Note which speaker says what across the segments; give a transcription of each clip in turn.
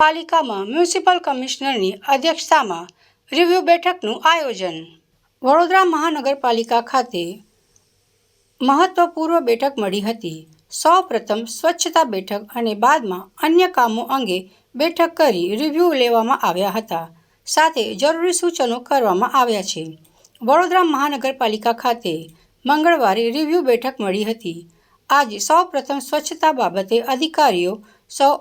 Speaker 1: પાલિકામાં મ્યુનિસિપલ કમિશનરની અધ્યક્ષતામાં રિવ્યુ બેઠકનું આયોજન. વડોદરા મહાનગરપાલિકા ખાતે મહત્વપૂર્ણ બેઠક મળી હતી. સૌપ્રથમ સ્વચ્છતા બેઠક અને બાદમાં અન્ય કામો અંગે બેઠક કરી રિવ્યુ લેવામાં આવ્યા હતા. સાથે જરૂરી સૂચનો કરવામાં આવ્યા છે. વડોદરા મહાનગરપાલિકા ખાતે મંગળવારે રિવ્યુ બેઠક મળી હતી. આજે સૌપ્રથમ સ્વચ્છતા બાબતે અધિકારીઓ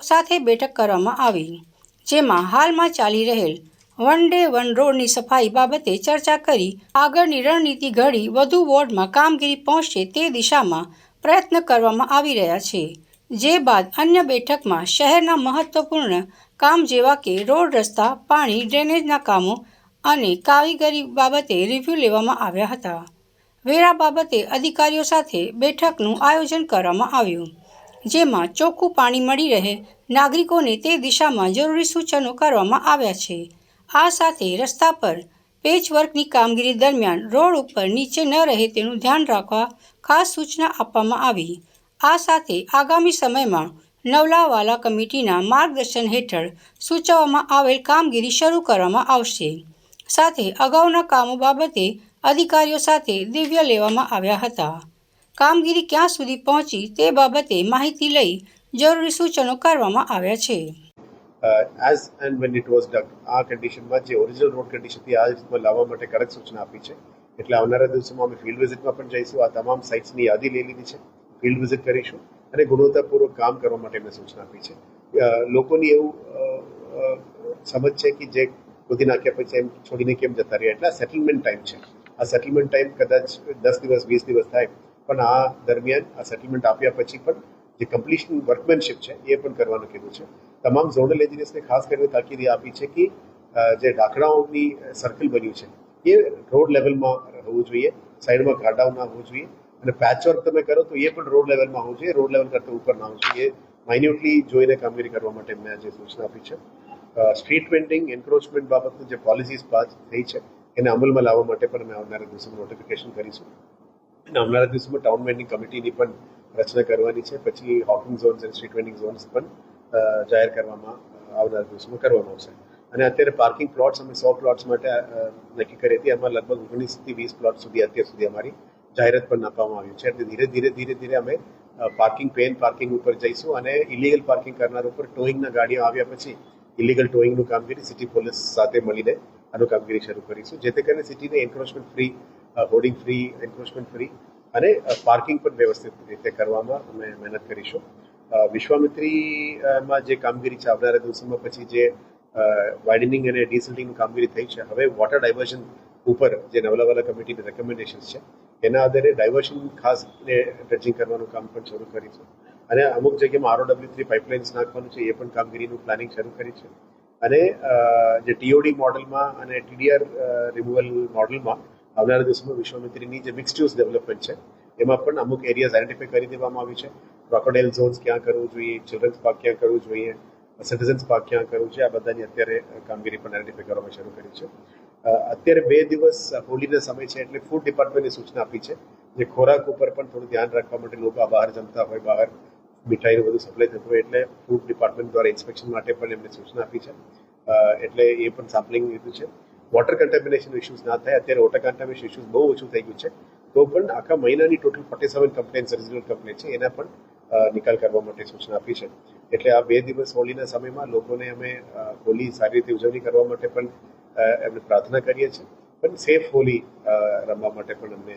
Speaker 1: સાથે બેઠક કરવામાં આવી, જેમાં હાલમાં ચાલી રહેલ વન ડે વન રોડની સફાઈ બાબતે ચર્ચા કરી આગળની રણનીતિ ઘડી વધુ વોર્ડમાં કામગીરી પહોંચે તે દિશામાં પ્રયત્ન કરવામાં આવી રહ્યા છે. જે બાદ અન્ય બેઠકમાં શહેરના મહત્વપૂર્ણ કામ જેવા કે રોડ, રસ્તા, પાણી, ડ્રેનેજના કામો અને કારીગરી બાબતે રિવ્યુ લેવામાં આવ્યા હતા. વેરા બાબતે અધિકારીઓ સાથે બેઠકનું આયોજન કરવામાં આવ્યું, જેમાં ચોખ્ખું પાણી મળી રહે નાગરિકોને તે દિશામાં જરૂરી સૂચનો કરવામાં આવ્યા છે. આ સાથે રસ્તા પર પેચવર્કની કામગીરી દરમિયાન રોડ ઉપર નીચે ન રહે તેનું ધ્યાન રાખવા ખાસ સૂચના આપવામાં આવી. આ સાથે આગામી સમયમાં નવલાવાલા કમિટીના માર્ગદર્શન હેઠળ સૂચવવામાં આવેલ કામગીરી શરૂ કરવામાં આવશે. સાથે અગાઉના કામો બાબતે અધિકારીઓ સાથે રિવ્યુ લેવામાં આવ્યા હતા. કામગીરી ક્યાં સુધી પહોંચી તે બાબતે માહિતી લઈ જરૂરી સૂચનો કરવામાં આવ્યા છે.
Speaker 2: as and when it was dug, આ કન્ડિશનમાં જે ઓરિજિનલ રોડ કન્ડિશન હતી આ રીતમાં લાવવા માટે કડક સૂચના આપી છે. એટલે આવનારા દિવસોમાં અમે ફિલ્ડ વિઝિટમાં પણ જઈશું. આ તમામ સાઇટ્સની યાદી લઈ લીધી છે. ફિલ્ડ વિઝિટ કરીશું અને ગુણવત્તાપૂર્વક કામ કરવા માટે એમને સૂચના આપી છે. લોકોની એવું સમજ છે કે જે ખોદી નાખ્યા પછી એમ છોડીને કેમ જતા રહ્યા, એટલે આ સેટલમેન્ટ ટાઈમ છે. આ સેટલમેન્ટ ટાઈમ કદાચ 10 દિવસ 20 દિવસ થાય, પણ આ દરમિયાન આ સેટલમેન્ટ આપ્યા પછી પણ જે કમ્પ્લીશન વર્કમેનશીપ છે એ પણ કરવાનું કીધું છે. તમામ ઝોનલ એન્જિનિયર્સને ખાસ કરીને તાકીદ આપી છે કે જે ઢાંકણાઓની સર્કલ બન્યું છે એ રોડ લેવલમાં હોવું જોઈએ, સાઈડમાં ગાડાઓ ના હોવું જોઈએ, અને પેચવર્ક તમે કરો તો એ પણ રોડ લેવલમાં હોવું જોઈએ, રોડ લેવલ કરતાં ઉપર ના હોવું જોઈએ. એ માઇન્યુટલી જોઈને કામગીરી કરવા માટે એમને આજે સૂચના આપી છે. સ્ટ્રીટ વેન્ડિંગ એન્ક્રોચમેન્ટ બાબતની જે પોલિસીસ પાસ થઈ છે એને અમલમાં લાવવા માટે પણ અમે આવનારા દિવસોમાં નોટિફિકેશન કરીશું. અને આવનારા દિવસોમાં ટાઉન વેન્ડિંગ કમિટીની પણ રચના કરવાની છે. પછી હોકિંગ ઝોન્સ અને સ્ટ્રીટ વેન્ડિંગ ઝોન્સ પણ જાહેર કરવામાં આવનારા દિવસોમાં કરવામાં આવશે. અને અત્યારે પાર્કિંગ પ્લોટ્સ અમે 100 પ્લોટ્સ માટે નક્કી કરી હતી. એમાં લગભગ 19 થી 20 પ્લોટ સુધી અત્યાર સુધી અમારી જાહેરાત પણ આપવામાં આવી છે. એટલે ધીરે ધીરે અમે પાર્કિંગ પેન પાર્કિંગ ઉપર જઈશું અને ઇલીગલ પાર્કિંગ કરનાર ઉપર ટોઈંગના ગાડીઓ આવ્યા પછી ઇલીગલ ટોઈંગનું કામગીરી સિટી પોલીસ સાથે મળીને આનું કામગીરી શરૂ કરીશું, જેથી કરીને સિટીને encroachment free, hoarding free, encroachment free અને પાર્કિંગ પણ વ્યવસ્થિત રીતે કરવામાં અમે મહેનત કરીશું. વિશ્વામિત્રીમાં જે કામગીરી છે આવનારા દિવસોમાં, પછી જે વાઇડનિંગ અને ડિસિલ્ટિંગની કામગીરી થઈ છે, હવે વોટર ડાયવર્ઝન ઉપર જે નવલાવાલા કમિટીની રેકમેન્ડેશન્સ છે એના આધારે ડાયવર્ઝન ખાસ ડ્રેજિંગ કરવાનું કામ પણ શરૂ કરીશું. અને અમુક જગ્યામાં ROW3 પાઇપલાઇન્સ નાખવાનું છે એ પણ કામગીરીનું પ્લાનિંગ શરૂ કરી છે. અને જે TOD મોડલમાં અને TDR રિમૂવલ મોડલમાં આવનારા દિવસોમાં વિશ્વામિત્રીની જે મિક્સ્ડ યુઝ ડેવલપમેન્ટ છે એમાં પણ અમુક એરિયાઝ આઈડેન્ટિફાઈ કરી દેવામાં આવી છે. ક્રોકોડાઇલ ઝોન્સ ક્યાં કરવું જોઈએ, ચિલ્ડ્રન્સ પાર્ક ક્યાં કરવું જોઈએ, સિટીઝન્સ પાર્ક ક્યાં કરવું છે, આ બધાની અત્યારે કામગીરી પણ આઈડેન્ટિફાઈ કરવામાં શરૂ કરી છે. અત્યારે 2 દિવસ હોલીના સમય છે એટલે ફૂડ ડિપાર્ટમેન્ટની સૂચના આપી છે. જે ખોરાક ઉપર પણ થોડું ધ્યાન રાખવા માટે, લોકો બહાર જમતા હોય, બહાર મીઠાઈનું બધું સપ્લાય થતું હોય, એટલે ફૂડ ડિપાર્ટમેન્ટ દ્વારા ઇન્સ્પેક્શન માટે પણ એમને સૂચના આપી છે. એટલે એ પણ સેમ્પલિંગ લીધું છે. વોટર કન્ટેમિનેશન ઇસ્યુઝ ના થાય. અત્યારે વોટર કન્ટેમિનેશન ઇસ્યુઝ બહુ ઓછું થઈ ગયું છે, તો પણ આખા મહિનાની ટોટલ 47 કમ્પ્લેન્ટ્સ રિજનલ કમ્પ્લેન્ટ છે એના પણ નિકાલ કરવા માટે સૂચના આપી છે. એટલે આ 2 દિવસ હોલીના સમયમાં લોકોને અમે હોલી સારી રીતે ઉજવણી કરવા માટે પણ એમને પ્રાર્થના કરીએ છીએ, પણ સેફ હોલી રમવા માટે પણ અમને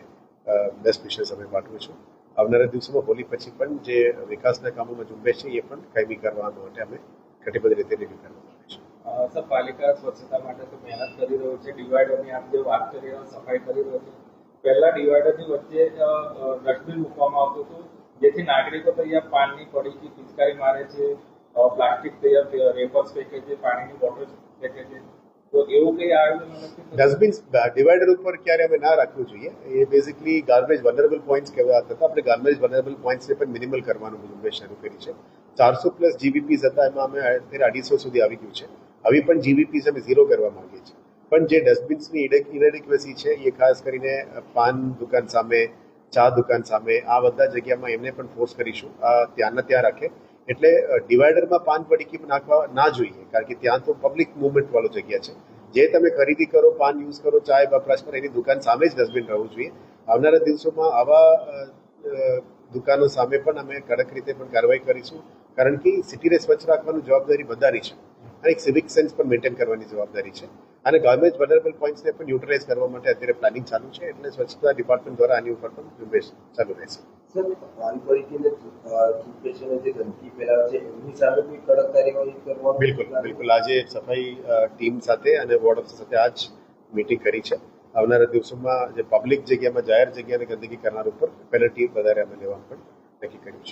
Speaker 2: બેસ્ટ વિશેસ અમે પાઠવું છું. આવનારા દિવસોમાં હોલી પછી પણ જે વિકાસના કામોમાં ઝુંબેશ છે એ પણ કાયમી કરવા માટે અમે કટિબદ્ધ રીતે રિવ્યુ કરવામાં આવે છે.
Speaker 3: સર, પાલિકા સ્વચ્છતા માટે તો મહેનત કરી રહ્યો છે. ડિવાઈડરની આપ જે વાત કરી રહ્યો, સફાઈ કરી રહ્યો છે. પહેલા ડિવાઈડરની વચ્ચે ડસ્ટબિન મૂકવામાં આવતું હતું, જેથી નાગરિકો તૈયાર પાનની પડીકી પિચકારી મારે છે, પ્લાસ્ટિક તૈયાર રેપર્સ ફેંકે છે, પાણીની બોટલ ફેંકે છે. તો એવું કંઈ આયોજન નથી?
Speaker 2: ડસ્ટબિન ડિવાઈડર ઉપર ક્યારે અમે ના રાખવું જોઈએ. એ બેઝિકલી ગાર્બેજ વનરેબલ પોઈન્ટ્સ કહેવાતા હતા. આપણે ગાર્બેજ વનરેબલ પોઈન્ટ્સને પણ મિનિમલ કરવાનું ઝુંબેશ શરૂ કરી છે. 400+ GVPs હતા, એમાં અમે અત્યારે 250 સુધી આવી ગયું છે. હવે પણ GVPs અમે 0 કરવા માંગીએ છીએ. પણ જે ડસ્ટબિન્સની ઇરેડિક્વસી છે એ ખાસ કરીને પાન દુકાન સામે, ચા દુકાન સામે, આ બધા જગ્યામાં એમને પણ ફોર્સ કરીશું આ ત્યાંના ત્યાં રાખે. એટલે ડિવાઈડરમાં પાન પડીકી નાખવા ના જોઈએ, કારણ કે ત્યાં તો પબ્લિક મુવમેન્ટ વાળો જગ્યા છે. જે તમે ખરીદી કરો, પાન યુઝ કરો, ચાય વપરાશ કરો, એની દુકાન સામે જ ડસ્ટબિન રહેવું જોઈએ. આવનારા દિવસોમાં આવા દુકાનો સામે પણ અમે કડક રીતે પણ કાર્યવાહી કરીશું, કારણ કે સિટીને સ્વચ્છ રાખવાની જવાબદારી બધાની છે અને એક સિવિક સેન્સ પણ મેન્ટેન કરવાની જવાબદારી છે. અને ગવર્મેન્ટ વલ્નરેબલ પોઈન્ટ્સને પણ યુટિલાઇઝ કરવા માટે અત્યારે પ્લાનિંગ ચાલુ છે, એટલે સ્વચ્છતા ડિપાર્ટમેન્ટ દ્વારા આની ઉપર પણ ઝુંબેશ ચાલુ રહેશે.
Speaker 4: સર, પાન પડીકીને ચૂંટણી જે ગંદકી ફેલાવે છે એમની સામે કોઈ કડક કાર્યવાહી કરવાનું?
Speaker 2: બિલકુલ. આજે સફાઈ ટીમ સાથે અને વોર્ડ ઓફિસર સાથે આજ મીટિંગ કરી છે. આવનારા દિવસોમાં જે પબ્લિક જગ્યામાં, જાહેર જગ્યાને ગંદકી કરનાર ઉપર પેનલ્ટી વધારે અમે લેવાનું પણ નક્કી કર્યું છે.